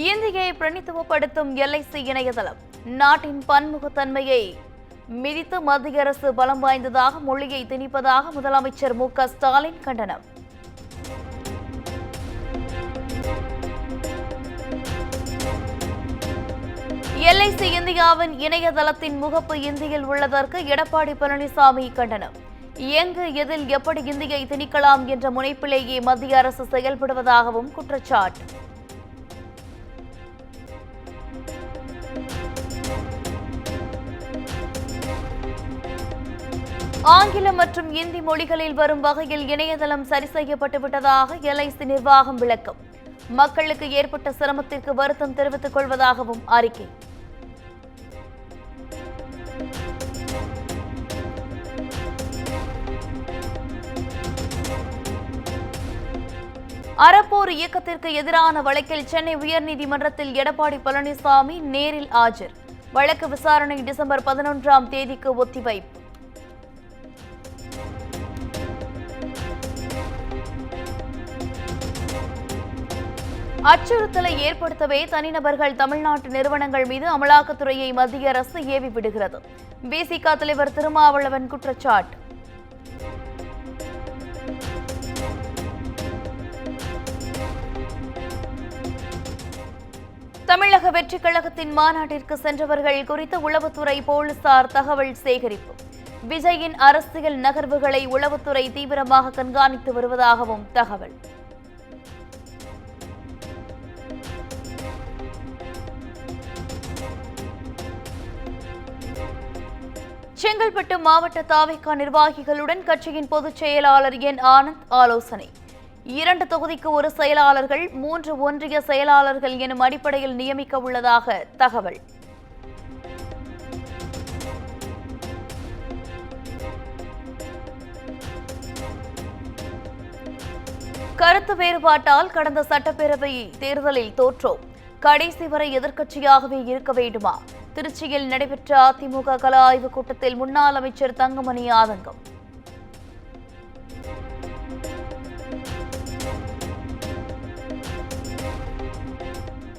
இந்தியை பிரதிநிதித்துவப்படுத்தும் எல்ஐசி இணையதளம் நாட்டின் பன்முகத்தன்மையை மிதித்து மத்திய அரசு பலம் வாய்ந்ததாக மொழியை திணிப்பதாக முதலமைச்சர் மு.க.ஸ்டாலின் கண்டனம். எல்ஐசி இந்தியாவின் இணையதளத்தின் முகப்பு இந்தியில் உள்ளதற்கு எடப்பாடி பழனிசாமி கண்டனம். எங்கு எதில் எப்படி இந்தியை திணிக்கலாம் என்ற முனைப்பிலேயே மத்திய அரசு செயல்படுவதாகவும் குற்றச்சாட்டு. ஆங்கிலம் மற்றும் இந்தி மொழிகளில் வரும் வகையில் இணையதளம் சரி செய்யப்பட்டு விட்டதாக எல்ஐசி நிர்வாகம் விளக்கம். மக்களுக்கு ஏற்பட்ட சிரமத்திற்கு வருத்தம் தெரிவித்துக் கொள்வதாகவும் அறிக்கை. அறப்போர் இயக்கத்திற்கு எதிரான வழக்கில் சென்னை உயர்நீதிமன்றத்தில் எடப்பாடி பழனிசாமி நேரில் ஆஜர். வழக்கு விசாரணை டிசம்பர் 11ஆம் தேதிக்கு ஒத்திவைப்பு. அச்சுறுத்தலை ஏற்படுத்தவே தனிநபர்கள் தமிழ்நாட்டு நிறுவனங்கள் மீது அமலாக்கத்துறையை மத்திய அரசு ஏவி விடுகிறது. பிசிக தலைவர் திருமாவளவன் குற்றச்சாட்டு. தமிழக வெற்றிக் கழகத்தின் மாநாட்டிற்கு சென்றவர்கள் குறித்து உளவுத்துறை போலீசார் தகவல் சேகரிப்பு. விஜயின் அரசியல் நகர்வுகளை உளவுத்துறை தீவிரமாக கண்காணித்து வருவதாகவும் தகவல். செங்கல்பட்டு மாவட்ட தாவேகா நிர்வாகிகளுடன் கட்சியின் பொதுச் செயலாளர் என் ஆனந்த் ஆலோசனை. 2 தொகுதிக்கு ஒரு செயலாளர்கள் 3 ஒன்றிய செயலாளர்கள் எனும் அடிப்படையில் நியமிக்க உள்ளதாக தகவல். கருத்து வேறுபாட்டால் கடந்த சட்டப்பேரவை தேர்தலில் தோற்றோம். கடைசி வரை எதிர்க்கட்சியாகவே இருக்க வேண்டுமா? திருச்சியில் நடைபெற்ற அதிமுக கள ஆய்வுக் கூட்டத்தில் முன்னாள் அமைச்சர் தங்கமணி ஆதங்கம்.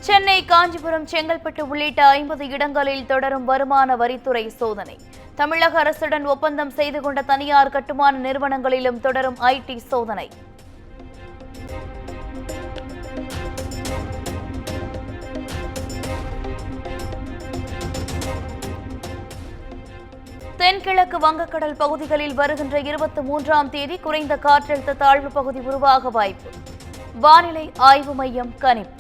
சென்னை, காஞ்சிபுரம், செங்கல்பட்டு உள்ளிட்ட 50 இடங்களில் தொடரும் வருமான வரித்துறை சோதனை. தமிழக அரசுடன் ஒப்பந்தம் செய்து கொண்ட தனியார் கட்டுமான நிறுவனங்களிலும் தொடரும் ஐடி சோதனை. தென்கிழக்கு வங்கக்கடல் பகுதிகளில் வருகின்ற 23ஆம் தேதி குறைந்த காற்றழுத்த தாழ்வு பகுதி உருவாக வாய்ப்பு. வானிலை ஆய்வு மையம் கணிப்பு.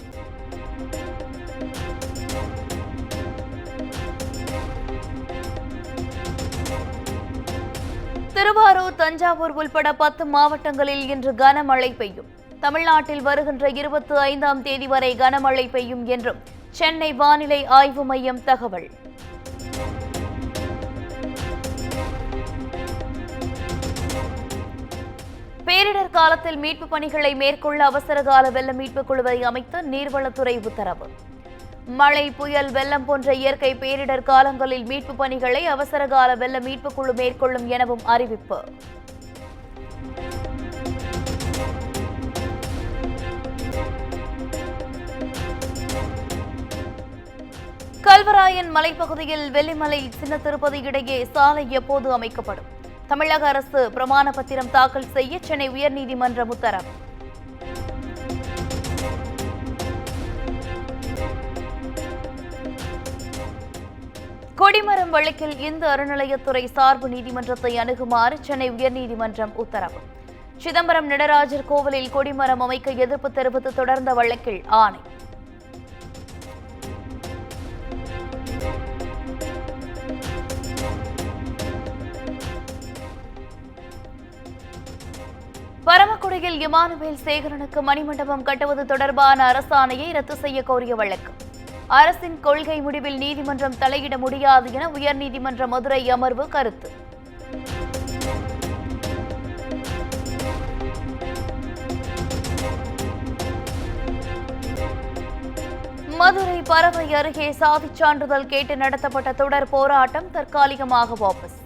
திருவாரூர், தஞ்சாவூர் உள்பட 10 மாவட்டங்களில் இன்று கனமழை பெய்யும். தமிழ்நாட்டில் வருகின்ற 25ஆம் தேதி வரை கனமழை பெய்யும் என்றும் சென்னை வானிலை ஆய்வு மையம் தகவல். பேரிடர் காலத்தில் மீட்பு பணிகளை மேற்கொள்ள அவசரகால வெள்ள மீட்புக் குழுவை அமைத்து நீர்வளத்துறை உத்தரவு. மழை, புயல், வெள்ளம் போன்ற இயற்கை பேரிடர் காலங்களில் மீட்பு பணிகளை அவசரகால வெள்ள மீட்புக் குழு மேற்கொள்ளும் எனவும் அறிவிப்பு. கல்வராயன் மலைப்பகுதியில் வெள்ளிமலை, சின்ன திருப்பதி இடையே சாலை எப்போது அமைக்கப்படும்? தமிழக அரசு பிரமாண பத்திரம் தாக்கல் செய்ய சென்னை உயர்நீதிமன்றம் உத்தரவு. கொடிமரம் வழக்கில் இந்து அறநிலையத்துறை சார்பு நீதிமன்றத்தை அணுகுமாறு சென்னை உயர்நீதிமன்றம் உத்தரவு. சிதம்பரம் நடராஜர் கோவிலில் கொடிமரம் அமைக்க எதிர்ப்பு தெரிவித்து தொடர்ந்த வழக்கில் ஆணை. பரமக்குடியில் இமானுவேல் சேகரனுக்கு மணிமண்டபம் கட்டுவது தொடர்பான அரசாணையை ரத்து செய்ய கோரிய வழக்கு. அரசின் கொள்கை முடிவில் நீதிமன்றம் தலையிட முடியாது என உயர்நீதிமன்ற மதுரை அமர்வு கருத்து. மதுரை பரவை அருகே சாதிச் சான்றிதழ் கேட்டு நடத்தப்பட்ட தொடர் போராட்டம் தற்காலிகமாக வாபஸ்.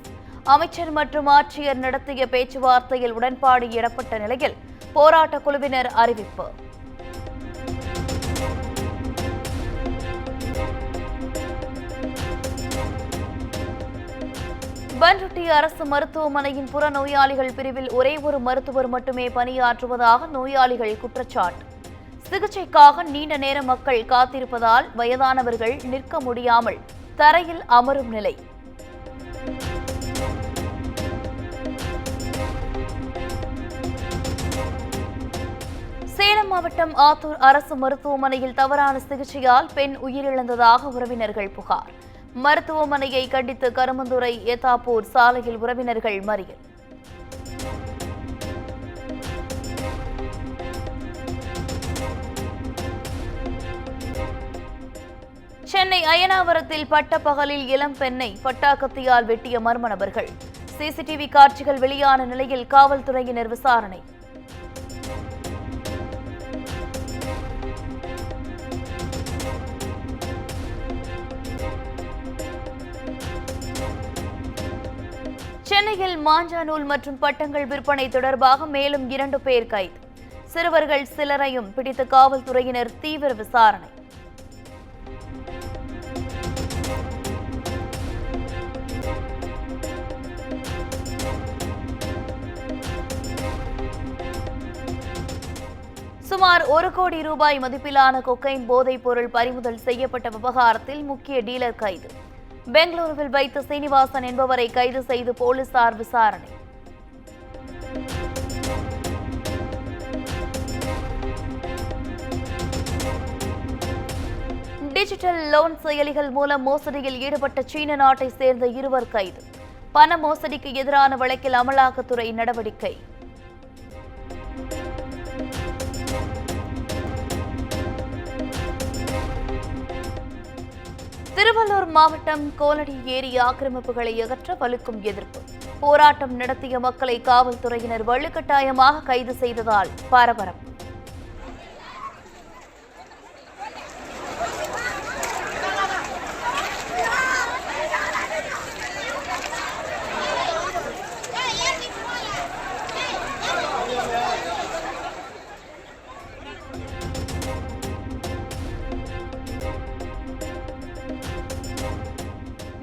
அமைச்சர் மற்றும் ஆட்சியர் நடத்திய பேச்சுவார்த்தையில் உடன்பாடு எட்டப்பட்ட நிலையில் போராட்ட குழுவினர் அறிவிப்பு. பண்ருட்டி அரசு மருத்துவமனையின் புறநோயாளிகள் பிரிவில் ஒரே ஒரு மருத்துவர் மட்டுமே பணியாற்றுவதாக நோயாளிகள் குற்றச்சாட்டு. சிகிச்சைக்காக நீண்ட நேர மக்கள் காத்திருப்பதால் வயதானவர்கள் நிற்க முடியாமல் தரையில் அமரும் நிலை. சேலம் மாவட்டம் ஆத்தூர் அரசு மருத்துவமனையில் தவறான சிகிச்சையால் பெண் உயிரிழந்ததாக உறவினர்கள் புகார். மருத்துவமனையை கண்டித்து கருமந்துறை ஏத்தாப்பூர் சாலையில் உறவினர்கள் மறியல். சென்னை அயனாவரத்தில் பட்டப்பகலில் இளம் பெண்ணை பட்டாக்கத்தியால் வெட்டிய மர்ம நபர்கள். சிசிடிவி காட்சிகள் வெளியான நிலையில் காவல்துறையினர் விசாரணை. சென்னையில் மாஞ்சா நூல் மற்றும் பட்டங்கள் விற்பனை தொடர்பாக மேலும் 2 பேர் கைது. சிறுவர்கள் சிலரையும் பிடித்த காவல்துறையினர் தீவிர விசாரணை. சுமார் 1 கோடி ரூபாய் மதிப்பிலான கொக்கைன் போதைப் பொருள் பறிமுதல் செய்யப்பட்ட விவகாரத்தில் முக்கிய டீலர் கைது. பெங்களூருவில் வைத்து சீனிவாசன் என்பவரை கைது செய்து போலீசார் விசாரணை. டிஜிட்டல் லோன் செயலிகள் மூலம் மோசடியில் ஈடுபட்ட சீன நாட்டை சேர்ந்த 2 கைது. பண மோசடிக்கு எதிரான வழக்கில் அமலாக்கத்துறை நடவடிக்கை. திருவள்ளூர் மாவட்டம் கோலடி ஏரி ஆக்கிரமிப்புகளை அகற்ற வலுக்கும் எதிர்ப்பு. போராட்டம் நடத்திய மக்களை காவல்துறையினர் வலுக்கட்டாயமாக கைது செய்ததால் பரபரப்பு.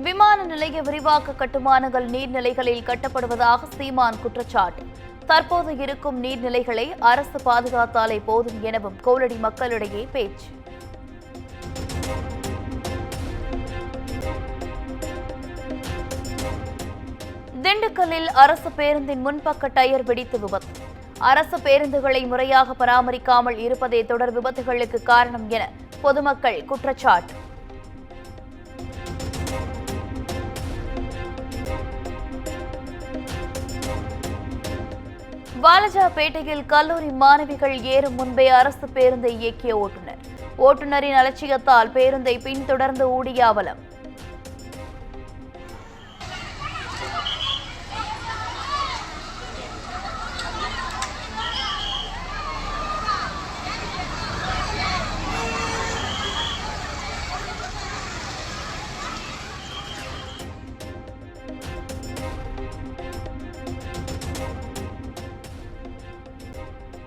விமான நிலைய விரிவாக்க கட்டுமானங்கள் நீர்நிலைகளில் கட்டப்படுவதாக சீமான் குற்றச்சாட்டு. தற்போது இருக்கும் நீர்நிலைகளை அரசு பாதுகாத்தாலே போதும் எனவும் கோலடி மக்களிடையே பேச்சு. திண்டுக்கல்லில் அரசு பேருந்தின் முன்பக்க டயர் வெடித்து விபத்து. அரசு பேருந்துகளை முறையாக பராமரிக்காமல் இருப்பதே தொடர் விபத்துகளுக்கு காரணம் என பொதுமக்கள் குற்றச்சாட்டு. வாலஜாபேட்டையில் கல்லூரி மாணவிகள் ஏறும் முன்பே அரசு பேருந்தை இயக்கிய ஓட்டுநர். ஓட்டுநரின் அலட்சியத்தால் பேருந்தை பின்தொடர்ந்து ஓடிய அவலம்.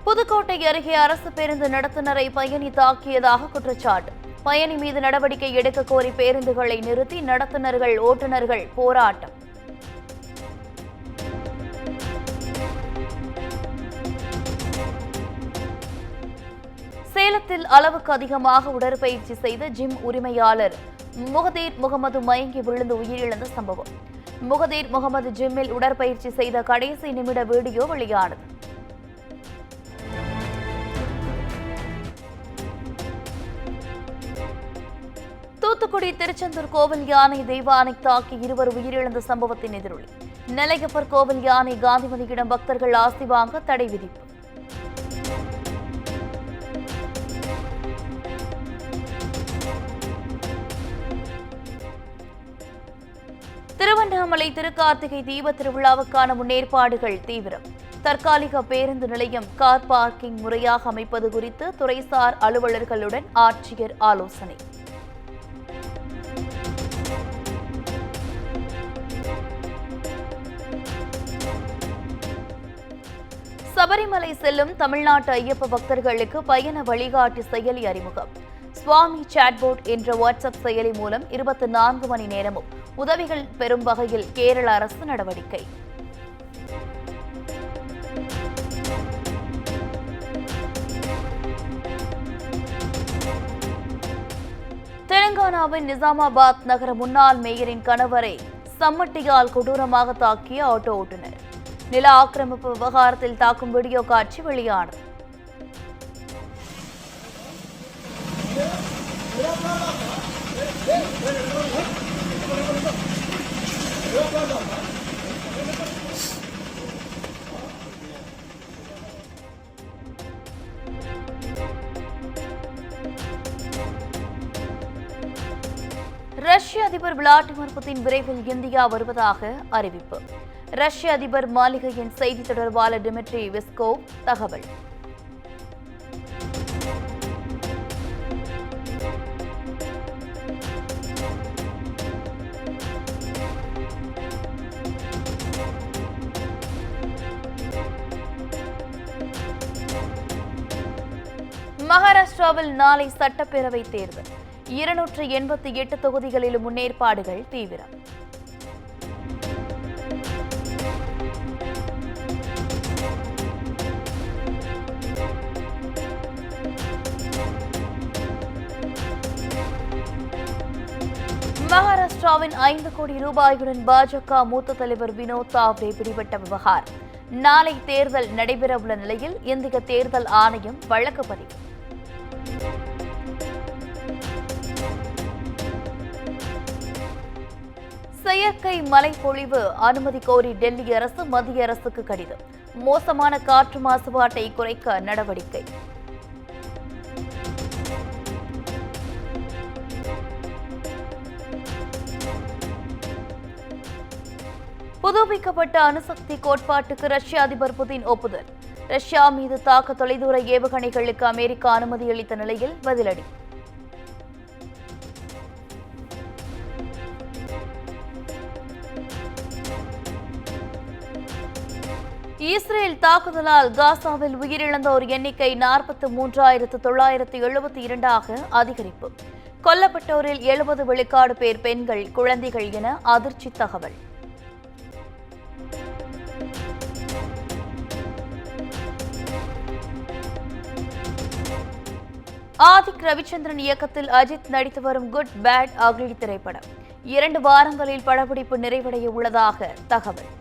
புதுக்கோட்டை அருகே அரசு பேருந்து நடத்துனரை பயணி தாக்கியதாக குற்றச்சாட்டு. பயணி மீது நடவடிக்கை எடுக்க கோரி பேருந்துகளை நிறுத்தி நடத்துனர்கள் ஓட்டுநர்கள் போராட்டம். சேலத்தில் அளவுக்கு அதிகமாக உடற்பயிற்சி செய்த ஜிம் உரிமையாளர் முகதீர் முகமது மயங்கி விழுந்து உயிரிழந்த சம்பவம். முகதீர் முகமது ஜிம்மில் உடற்பயிற்சி செய்த கடைசி நிமிட வீடியோ வெளியானது. தூத்துக்குடி திருச்செந்தூர் கோவில் யானை தெய்வானை தாக்கி 2 உயிரிழந்த சம்பவத்தின் எதிரொலி. நெல்லையப்பர் கோவில் யானை காந்திமதியிடம் பக்தர்கள் ஆசி வாங்க தடை விதிப்பு. திருவண்ணாமலை திருக்கார்த்திகை தீப திருவிழாவுக்கான முன்னேற்பாடுகள் தீவிரம். தற்காலிக பேருந்து நிலையம் கார் பார்க்கிங் முறையாக அமைப்பது குறித்து துறைசார் அலுவலர்களுடன் ஆட்சியர் ஆலோசனை. சபரிமலை செல்லும் தமிழ்நாட்டு ஐயப்ப பக்தர்களுக்கு பயண வழிகாட்டி செயலி அறிமுகம். சுவாமி சாட்போட் என்ற வாட்ஸ்அப் செயலி மூலம் 24 மணி நேரமும் உதவிகள் பெறும் வகையில் கேரள அரசு நடவடிக்கை. தெலுங்கானாவின் நிசாமாபாத் நகர முன்னாள் மேயரின் கணவரை சம்மட்டியால் கொடூரமாக தாக்கிய ஆட்டோ ஓட்டுநர். நில ஆக்கிரமிப்பு விவகாரத்தில் தாக்கும் வீடியோ காட்சி வெளியானது. ரஷ்ய அதிபர் விளாடிமிர் புதின் விரைவில் இந்தியா வருவதாக அறிவிப்பு. ரஷ்ய அதிபர் மாளிகையின் செய்தி தொடர்பாளர் டிமிட்ரி பெஸ்கோவ் தகவல். மகாராஷ்டிராவில் நாளை சட்டப்பேரவை தேர்தல். 288 தொகுதிகளிலும் முன்னேற்பாடுகள் தீவிரம். மகாராஷ்டிராவின் 5 கோடி ரூபாயுடன் பாஜக மூத்த தலைவர் வினோத் தாவ்ரே பிடிபட்ட விவகாரம். நாளை தேர்தல் நடைபெறவுள்ள நிலையில் இந்திய தேர்தல் ஆணையம் வழக்கு பதிவு. செயற்கை மழை பொழிவு அனுமதி கோரி டெல்லி அரசு மத்திய அரசுக்கு கடிதம். மோசமான காற்று மாசுபாட்டை குறைக்க நடவடிக்கை. புதுப்பிக்கப்பட்ட அணுசக்தி கோட்பாட்டுக்கு ரஷ்ய அதிபர் புதின் ஒப்புதல். ரஷ்யா மீது தாக்க தொலைதூர ஏவுகணைகளுக்கு அமெரிக்கா அனுமதி அளித்த நிலையில் பதிலடி. இஸ்ரேல் தாக்குதலால் காசாவில் உயிரிழந்தோர் எண்ணிக்கை 43,972 அதிகரிப்பு. கொல்லப்பட்டோரில் 70 விழுக்காடு பேர் பெண்கள், குழந்தைகள் என அதிர்ச்சி தகவல். ஆதிக் ரவிச்சந்திரன் இயக்கத்தில் அஜித் நடித்து வரும் குட் பேட் அக்லி திரைப்படம் 2 வாரங்களில் படப்பிடிப்பு நிறைவடைய உள்ளதாக தகவல்.